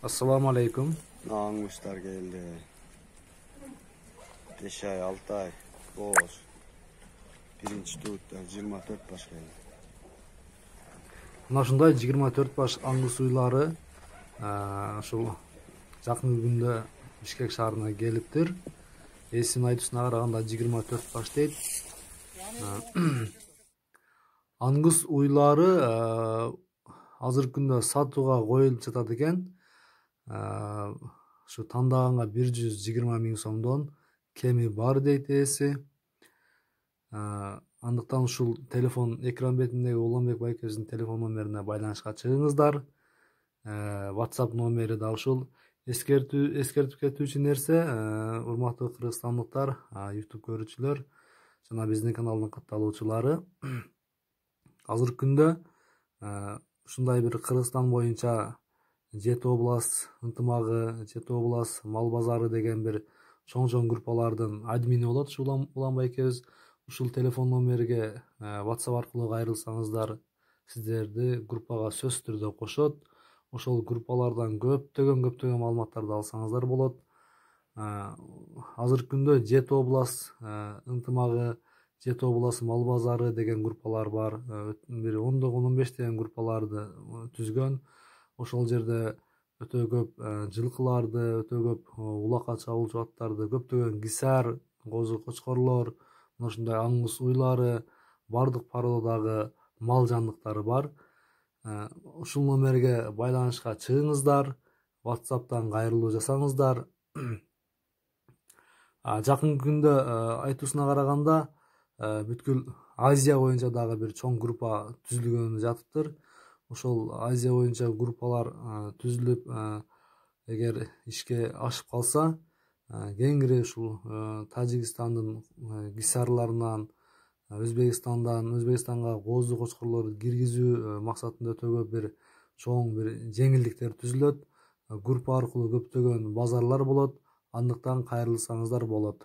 Assalamu alaikum. Namuslar geldi. 5 ay, 6 ay. Boz. Birinci tuğutlar 24 baş geldi. Мына ушундай 24 баш аңгыс уйлары ушул жакын күндө Бишкек шаарына келиптир. Эсин айтуусуна караганда 24 баш дейт. Аңгыс уйлары азыркы күндө сатууга коюлуп жатат экен. Ушу тандаганга 120 миң сомдон кеми бар дейт ээси. Андыктан ушул телефон экран бетиндеги Уланбек байкебиздин телефон номерине байланышка чыгыңыздар. WhatsApp номери да ушул. Эскертип кетүүчү нерсе, урматтуу кыргызстандыктар, YouTube көрүүчүлөр жана биздин каналдын катталуучулары, азыркы күндө ушундай бир Кыргызстан боюнча Жети область ынтымагы, Жети область мал базары деген бир чоң группалардын админи болот ушул Улан байкебиз. Ушул телефон номериге WhatsApp аркылуу кайрылсаңыздар, сиздерди группага сөзсүз түрдө кошот. Ошол группалардан көптөгөн маалыматтарды алсаңыздар болот. Азыркы күндө Жети область ынтымагы, Жети область мал базары деген группалар бар. Бир 10-15 деген группаларды түзгөн. Ошол жерде өтө көп жылкыларды, өтө көп улакка чабуулчу аттарды, көптөгөн кисар, козу кочкорлор, ушундай аңгыс уйлары, бардык породадагы мал жандыктары бар. Ушул номерге байланышка чыгыңыздар, WhatsApp'тан кайрылуу жасаңыздар. Жакын күндө айтуусуна караганда бүткүл Азия боюнча дагы бир чоң группа түзүлгөнү жатыптыр. Ошол Азия боюнча группалар түзүлүп, эгер ишке ашып калса, кеңири ушул Тажикстандын кисарларынан, Өзбекстанга козу кочкорлорду киргизүү максатында өтө көп бир чоң бир жеңилдиктер түзүлөт. Группа аркылуу көптөгөн базарлар болот. Андыктан кайрылсаңыздар болот.